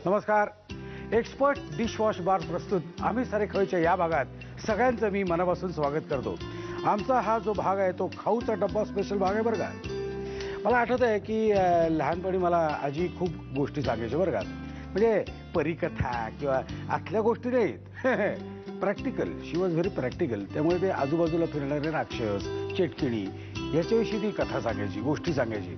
नमस्कार. Expert dishwash bar प्रस्तुत आम्ही सारे खळच्या या भागात सगळ्यांचं मी मनापासून स्वागत करतो. आमचा हा जो भाग आहे तो खाऊचा डब्बा स्पेशल भाग आहे बरं का. मला आठवत आहे की लहानपणी मला आजी खूप गोष्टी सांगायची बरं का. म्हणजे परिकथा किंवा आतल्या गोष्टी नाहीत, practical. She was very practical. त्यामुळे ते आजूबाजूला फिरणारे राक्षस, चेटकिणी याच्याविषयी ती कथा सांगायची, गोष्टी सांगायची.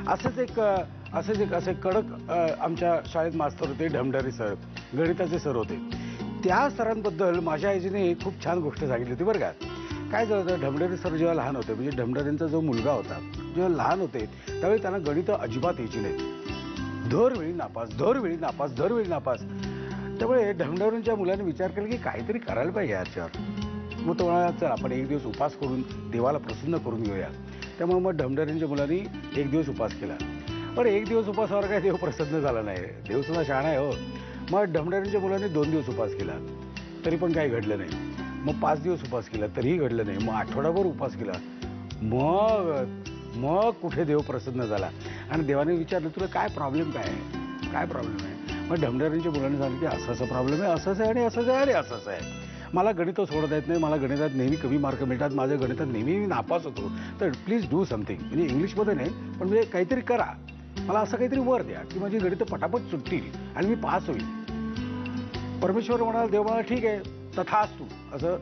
असे कडक आमच्या शाळेत मास्तर होते, ढमढारी सर, गणिताचे सर होते. त्या सरांबद्दल माझ्या आईजीने खूप छान गोष्ट सांगितली होती बरं का. काय झालं होतं, ढमढारी सर जेव्हा लहान होते, म्हणजे ढमढारींचा जो मुलगा होता, जेव्हा लहान होते त्यावेळी त्यांना गणितं अजिबात यायची नाहीत. दरवेळी नापास, दरवेळी नापास, दरवेळी नापास. त्यामुळे ढमढारींच्या मुलाने विचार केला की काहीतरी करायला पाहिजे याच्यावर. मग तो म्हणाला, चल आपण एक दिवस उपास करून देवाला प्रसन्न करून घेऊया. त्यामुळे मग ढमढारींच्या मुलांनी एक दिवस उपास केला. पण एक दिवस उपासावर काय देव प्रसन्न झाला नाही. देवसुद्धा शहाणा आहे हो. मग ढमढारींच्या मुलांनी 2 दिवस उपास केला, तरी पण काही घडलं नाही. मग 5 दिवस उपास केला, तरीही घडलं नाही. मग आठवडाभर उपास केला, मग कुठे देव प्रसन्न झाला. आणि देवाने विचारलं, तुला काय प्रॉब्लेम काय आहे, काय प्रॉब्लेम आहे. मग ढमढारींच्या मुलांनी सांगितलं की असं प्रॉब्लेम आहे, असंच आहे आणि असंच आहे आणि असंच आहे. मला गणितं सोडता येत नाही, मला गणितात नेहमी कमी मार्क मिळतात, माझ्या गणितात नेहमी मी नापास होतो. तर प्लीज डू समथिंग. म्हणजे इंग्लिशमध्ये नाही, पण म्हणजे काहीतरी करा. मला असं काहीतरी वर द्या की माझी गणितं पटापट सुटतील आणि मी पास होईल. परमेश्वर म्हणाला, देव म्हणाला, ठीक आहे, तथास्तु असं.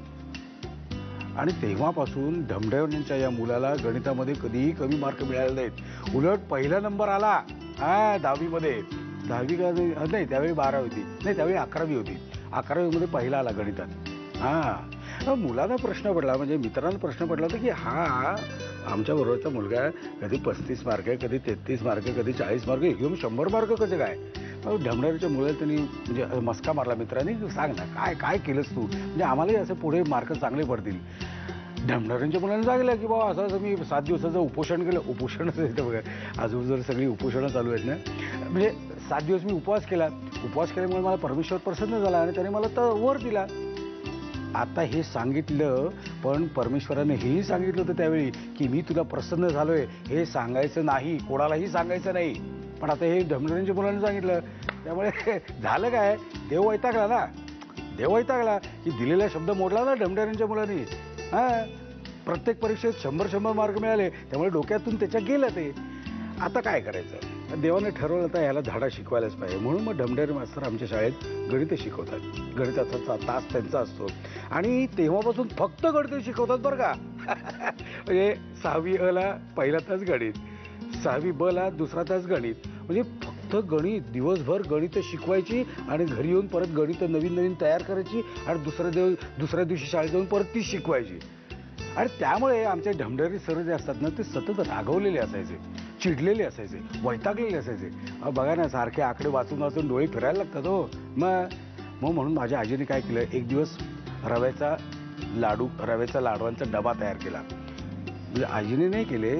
आणि तेव्हापासून ढमढारींच्या या मुलाला गणितामध्ये कधीही कमी मार्क मिळाले नाहीत. उलट पहिला नंबर आला 10वीमध्ये. 10वी का नाही, त्यावेळी 12वी होती, नाही त्यावेळी 11वी होती. 11वीमध्ये पहिला आला गणितात. मुलांना प्रश्न पडला, म्हणजे मित्रांना प्रश्न पडला होता की हा आमच्या बरोबरचा मुलगा कधी 35 मार्क आहे, कधी 33 मार्क आहे, कधी 40 मार्क आहे, एकदम 100 मार्क कसे काय. ढमढारीच्या मुलाला त्यांनी म्हणजे मस्का मारला मित्रांनी, सांग ना काय काय केलंस तू, म्हणजे आम्हालाही असे पुढे मार्क चांगले पडतील. ढमढारींच्या मुलांनी सांगितलं की बाबा असं मी 7 दिवसाचं उपोषण केलं. उपोषणच येतं बघा, आजूबाजूला सगळी उपोषणं चालू आहेत ना. म्हणजे 7 दिवस मी उपवास केल्यामुळे मला परमेश्वर प्रसन्न झाला आणि त्याने मला तर वर दिला. आता हे सांगितलं, पण परमेश्वराने हेही सांगितलं होतं त्यावेळी की मी तुला प्रसन्न झालोय हे सांगायचं नाही, कोणालाही सांगायचं नाही. पण आता हे ढमढारींच्या मुलांनी सांगितलं, त्यामुळे झालं काय, देव वैतागला ना. देव वैतागला की दिलेला शब्द मोडला ना ढमढारींच्या मुलांनी. प्रत्येक परीक्षेत 100 मार्क मिळाले, त्यामुळे डोक्यातून त्याच्या गेलं ते. आता काय करायचं. देवाने ठरवलं तर ह्याला धडा शिकवायलाच पाहिजे. म्हणून मग ढमढारी मास्तर आमच्या शाळेत गणितं शिकवतात. गणिताचा तास त्यांचा असतो आणि तेव्हापासून फक्त गणितं शिकवतात बरं का. म्हणजे 6वी अला पहिला तास गणित, 6वी ब ला दुसरा तास गणित. म्हणजे फक्त गणित, दिवसभर गणितं शिकवायची आणि घरी येऊन परत गणितं नवीन तयार करायची आणि दुसऱ्या दिवशी शाळेत जाऊन परत ती शिकवायची. आणि त्यामुळे आमचे ढमढारी सर जे असतात ना, ते सतत रागवलेले असायचे, चिडलेले असायचे, वैतागलेले असायचे. बघा ना, सारखे आकडे वाचून डोळे फिरायला लागतात हो. मग म्हणून माझ्या आजीने काय केलं, एक दिवस रव्याचा लाडवांचा डबा तयार केला. म्हणजे आजीने नाही केले,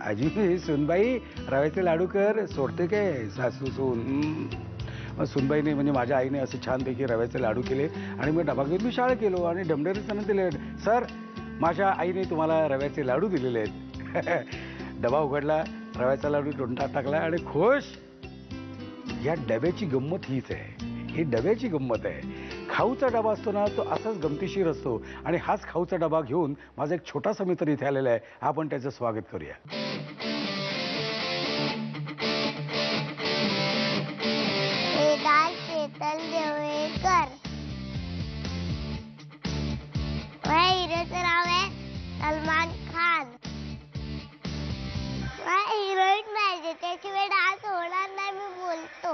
आजीने सुनबाई रव्याचे लाडू कर, सोडते काय सासू सून. मग सुनबाईने म्हणजे माझ्या आईने असे छानपैकी रव्याचे लाडू केले आणि मग डबा घेऊन मी शाळेत गेलो आणि ढमढारी सरांना दिले, सर माझ्या आईने तुम्हाला रव्याचे लाडू दिलेले आहेत. डबा उघडला, रव्याचा लाडू तोंडात टाकला आणि खुश. या डब्याची गंमत हीच आहे, ही डब्याची गंमत आहे. खाऊचा डबा असतो ना, तो असाच गमतीशीर असतो. आणि हाच खाऊचा डबा घेऊन माझा एक छोटासा मित्र इथे आलेला आहे. आपण त्याचं स्वागत करूया. सलमान खान हिरोईन पाहिजे, त्याशिवाय डान्स होणार नाही. मी बोलतो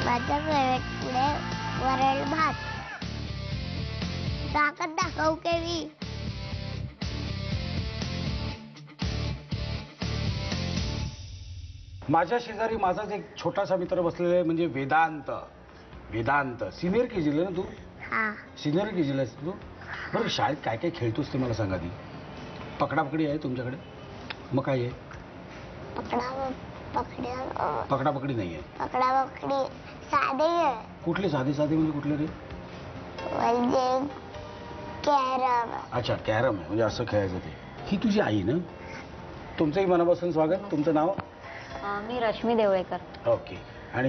माझ्या फेवरेट पुढे वरण भात. ताकद दाखवू केली. माझ्या शेजारी माझाच एक छोटासा मित्र बसलेला आहे, म्हणजे वेदांत. सिनियर केजीला ना तू? सिनियर केजीला आहेस तू? बरं, शाळेत काय काय खेळतोस ते मला सांगा आधी. पकडापकडी आहे तुमच्याकडे? मग काय आहे? पकडापकडी नाही आहे. पकडापकडी साधे आहे. कुठले साधे म्हणजे कुठले रे? कॅरम. अच्छा, कॅरम आहे, म्हणजे असं खेळायचं ते. ही तुझी आई ना? तुमचंही मनापासून स्वागत. तुमचं नाव? मी रश्मी देवळेकर. ओके. आणि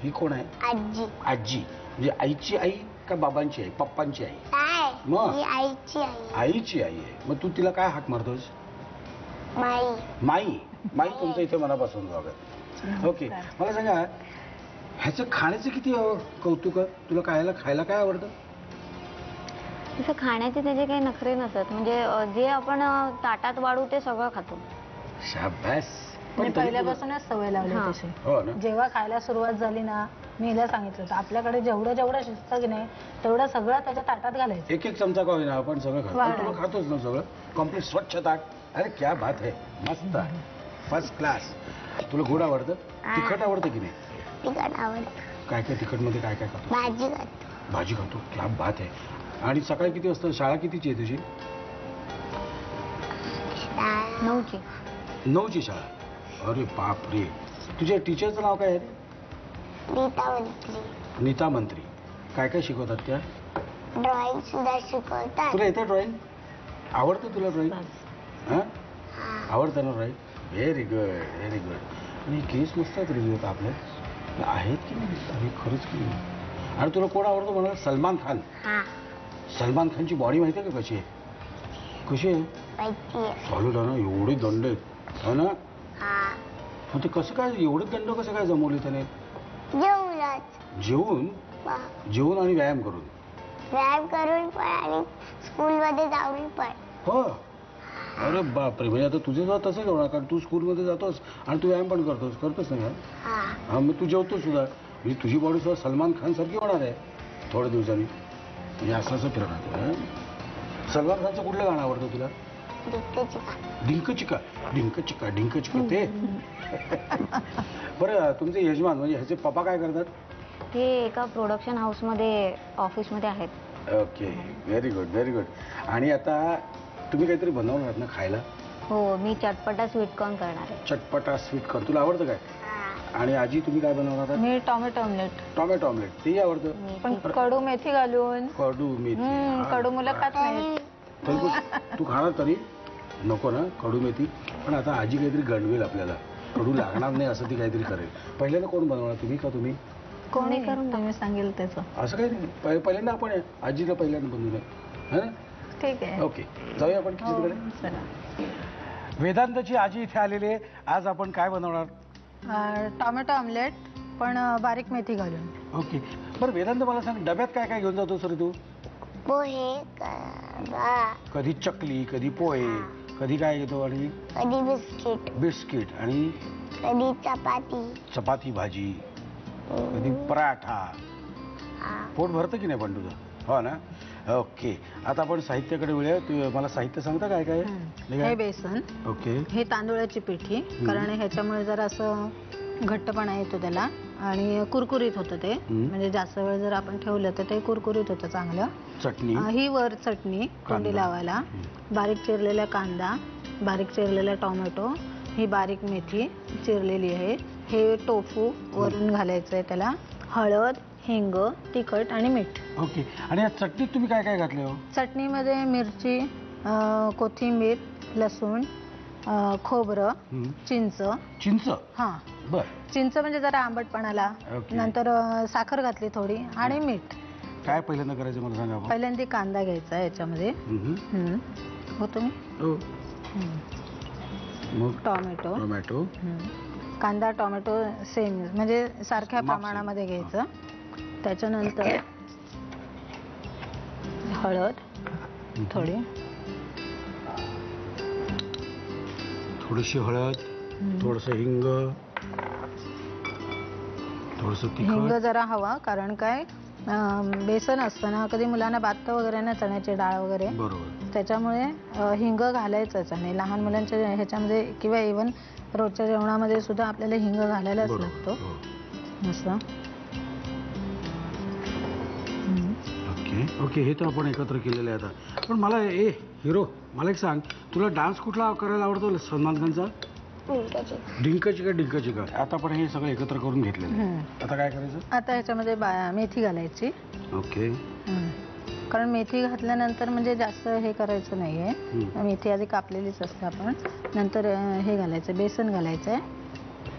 ही कोण आहे? आजी. आजी म्हणजे आईची आई का बाबांची आई, पप्पांची आई? काय मग? ही आईची आई. आईची आई आहे. मग तू तिला काय हाक मारतोस? माई. माई. माई तुमचं इथे मनापासून स्वागत. ओके. मला सांगा ह्याचं खाण्याचं किती कौतुक आहे? तुला खायला काय आवडतं? तसं खाण्याचे त्याचे काही नखरे नसत, म्हणजे जे आपण ताटात वाढू ते सगळं खातो. शाबास. पण म्हणजे तरी पहिल्यापासूनच सवय लावली हां. तशी. हो ना. जेव्हा खायला सुरुवात झाली ना, मी हिला सांगितलं होतं आपल्याकडे जेवढं शिस्त की नाही तेवढं सगळं त्याच्या ताटात घालायचं. एक चमचा का होईना आपण सगळं खातो. वा. तुला खातोच ना सगळं कम्प्लीट स्वच्छ ताट. अरे क्या बात आहे. मस्त. First class. तुला गोड आवडतं? तिखट आवडतं की नाही? तिखट आवडत. काय तिखटमध्ये काय खातो? भाजी खातो. भाजी खातो. क्या बात आहे. आणि सकाळी किती वाजता शाळा कितीची आहे तुझी? 9ची. 9ची शाळा. अरे बाप रे. तुझ्या टीचरचं नाव काय आहे? नीता मंत्री. नीता मंत्री. काय शिकवतात त्या? ड्रॉइंग सुद्धा शिकवतात. तुला येतं ड्रॉइंग? आवडतं तुला ड्रॉइंग? हां आवडतं ना ड्रॉइंग? Very good. आणि केस मस्त आहेत रिव्ह्यू होता आपल्या आहेत की नाही? अरे खरंच की नाही. आणि तुला कोण आवडतो म्हणाला? सलमान खान. हा सलमान खानची बॉडी माहिती आहे का कशी आहे? कशी आहे? माहिती आहे. सॉलिड आहे ना. एवढे दंड आहेत हो ना. हा मग ते कसं काय एवढे दंड कसं काय जमवले त्याने? जेवूनच. जेवून आणि व्यायाम करून. व्यायाम करून पण आणि स्कूलमध्ये जाऊन पण. हो. अरे बापरे. म्हणजे आता तुझं सुद्धा तसंच होणार कारण तू स्कूलमध्ये जातोस आणि तू व्यायाम पण करतोस ना. हा हा मग तू जेवतो सुद्धा म्हणजे तुझी बॉडी सुद्धा सलमान खान सारखी होणार आहे थोड्या दिवसांनी. म्हणजे असं फिरणार. सलमान खानचं कुठलं गाणं आवडतं तुला? डिंक चिका ते. बरं तुमचे यजमान म्हणजे ह्याचे पप्पा काय करतात? ते एका प्रोडक्शन हाऊसमध्ये ऑफिसमध्ये आहेत. ओके. Very good. आणि आता तुम्ही काहीतरी बनवणार आहात ना खायला? हो, मी चटपटा स्वीटकॉर्न करणार आहे. चटपटा स्वीटकॉर्न. तुला आवडतं काय? आणि आजी तुम्ही काय बनवणार आहात? मी टोमॅटो ऑमलेट. Tomato omelette. तेही आवडतं? पण कडू मेथी घालून. कडू मेथी. कडू मुलं खात नाहीत. तू खाणार तरी? नको ना कडू मेथी. पण आता आजी काहीतरी गणवेल आपल्याला. कडू लागणार नाही असं ती काहीतरी करेल. पहिल्यांदा कोण बनवणार? तुम्ही का तुम्ही? कोणी करून तुम्ही सांगेल त्याचं. असं काही नाही. पहिल्यांदा आपण आजीला पहिल्यांदा बनवूया. हा ठीक आहे. ओके. जाऊया आपण हो, किचनकडे. चला. वेदांतची आजी इथे आलेली आहे. आज आपण काय बनवणार? टोमॅटो ऑमलेट पण बारीक मेथी घालून. ओके. बरं वेदांत मला सांग डब्यात काय घेऊन जातो सर तू? पोहे कधी चकली, कधी पोहे, कधी काय घेतो? आणि कधी बिस्किट आणि कधी चपाती भाजी, कधी पराठा. पोट भरतं की नाही पण तुझं? हो ना. ओके. आता आपण साहित्याकडे वळूया. तू मला साहित्य सांगता काय काय? हे बेसन. ओके. हे तांदूळाची पिठी कारण ह्याच्यामुळे जरा असं घट्टपणा येतो त्याला आणि कुरकुरीत होतं ते. म्हणजे जास्त वेळ जर आपण ठेवलं तर ते कुरकुरीत होतं चांगलं. चटणी. ही वर चटणी तोंडी लावायला. बारीक चिरलेला कांदा, बारीक चिरलेला टोमॅटो, ही बारीक मेथी चिरलेली आहे. हे टोफू वरून घालायचं आहे त्याला. हळद, हिंग, तिखट आणि मीठ. ओके. आणि या चटणीत तुम्ही काय काय घातले हो? चटणीमध्ये मिरची, कोथिंबीर, लसूण, खोबरं, चिंच. हां. बर. चिंच म्हणजे जरा आंबटपणाला. ओके. नंतर साखर घातली थोडी आणि मीठ. काय पहिल्यांदा करायचं मला सांगा. पहिल्यांदा कांदा घ्यायचा याच्यामध्ये. होतो मी. हो. मग टोमॅटो. कांदा टोमॅटो सेम म्हणजे सारख्या प्रमाणामध्ये घ्यायचं. त्याच्यानंतर हळद थोडीशी हळद, थोडस हिंग, थोडस तिखट. हिंग जरा हवा कारण काय बेसन असतं ना कधी मुलांना बात वगैरे ना चण्याची डाळ वगैरे. बरोबर. त्याच्यामुळे हिंग घालायचंच आणि लहान मुलांच्या ह्याच्यामध्ये किंवा इव्हन रोजच्या जेवणामध्ये सुद्धा आपल्याला हिंग घालायलाच लागतो. असं. ओके. हे तर आपण एकत्र केलेलं आहे आता. पण मला हिरो मला एक सांग तुला डान्स कुठला करायला आवडतो सलमान खानचा? डिंक चिका. आता आपण हे सगळं एकत्र करून घेतलेलं आहे. आता काय करायचं? आता ह्याच्यामध्ये मेथी घालायची. ओके. कारण मेथी घातल्यानंतर म्हणजे जास्त हे करायचं नाहीये. मेथी आधी कापलेलीच असते आपण. नंतर हे घालायचं, बेसन घालायचंय.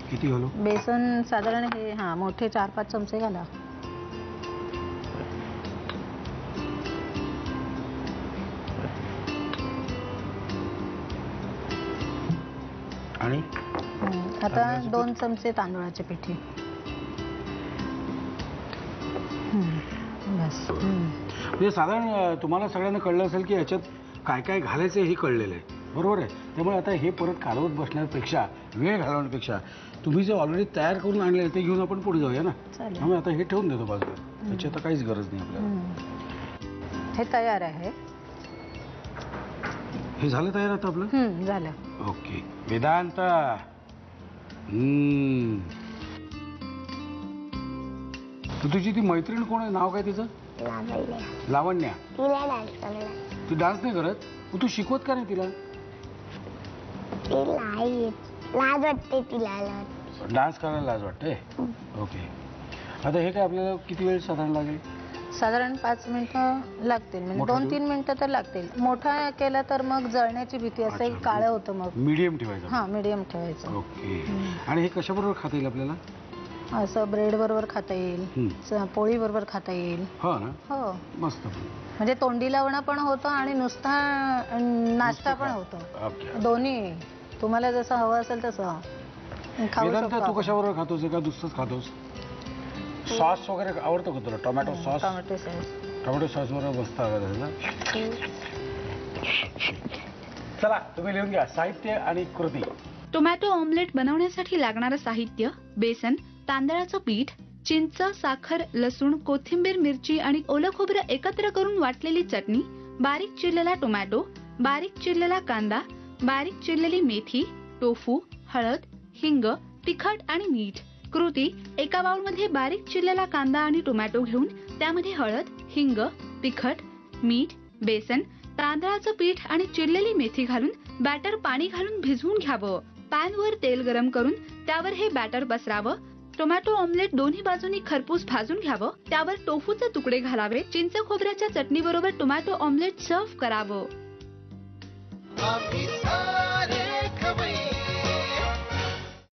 किती घालू? बेसन साधारण हे मोठे 4-5 चमचे घाला. आणि आता 2 चमचे तांदूळाचे पिठी. बस. म्हणजे साधारण तुम्हाला सगळ्यांना कळलं असेल की याच्यात काय काय घालायचं हे कळलेलं आहे, बरोबर आहे. त्यामुळे आता हे परत कालवत बसण्यापेक्षा, वेळ घालवण्यापेक्षा तुम्ही जे ऑलरेडी तयार करून आणले ते घेऊन आपण पुढे जाऊया ना. त्यामुळे आता हे ठेवून देतो बाजूला, त्याची आता काहीच गरज नाही आपल्याला. हे तयार आहे. हे झालं तयार आता आपलं? झालं. ओके. वेदांत, तुझी ती मैत्रीण कोण आहे, नाव काय तिचं? लावण्या. तिला डान्स करायला. ती डान्स नाही करत? मग तू शिकवत का नाही तिला? ती नाही येत. लाज वाटते तिला. डान्स करायला लाज वाटते? ओके. आता हे काय आपल्याला किती वेळ साधारण लागेल? साधारण 5 मिनिटं लागतील. म्हणजे 2-3 मिनिटं तर लागतील. मोठा केला तर मग जळण्याची भीती असते, काळं होतं मग. मीडियम ठेवायचं? मीडियम ठेवायचं. ओके. आणि हे कशाबरोबर खाता येईल आपल्याला? असं ब्रेड बरोबर खाता येईल, पोळी बरोबर खाता येईल. हो ना? हो. मस्त. म्हणजे तोंडी लावणं पण होतं आणि नुसता नाश्ता पण होतो. ओके. दोन्ही तुम्हाला जसं हवं असेल तसं खाऊ वेदांत, शकतो. तू कशाबरोबर खातोस? का नुसतंच खातोस? सॉस वगैरे आवडतं का तुला? Tomato sauce? Tomato sauce. Tomato sauce बरोबर मस्त आवडतं. चला तुम्ही लिहून घ्या साहित्य आणि कृती. टोमॅटो ऑमलेट बनवण्यासाठी लागणारं साहित्य: बेसन, तांदळाचं पीठ, चिंच, साखर, लसूण, कोथिंबीर, मिरची आणि ओलं खोबरं एकत्र करून वाटलेली चटणी, बारीक चिरलेला टोमॅटो, बारीक चिरलेला कांदा, बारीक चिरलेली मेथी, टोफू, हळद, हिंग, तिखट आणि मीठ. कृती: एका बाउलमध्ये बारीक चिरलेला कांदा आणि टोमॅटो घेऊन त्यामध्ये हळद, हिंग, तिखट, मीठ, बेसन, तांदळाचं पीठ आणि चिरलेली मेथी घालून बॅटर पाणी घालून भिजवून घ्यावं. पॅनवर तेल गरम करून त्यावर हे बॅटर पसरावं. टोमॅटो ऑमलेट दोन्ही बाजूनी खरपूस भाजून घ्यावं. त्यावर टोफूचे तुकडे घालावे. चिंच खोबऱ्याच्या चटणी बरोबर टोमॅटो ऑमलेट सर्व्ह करावं.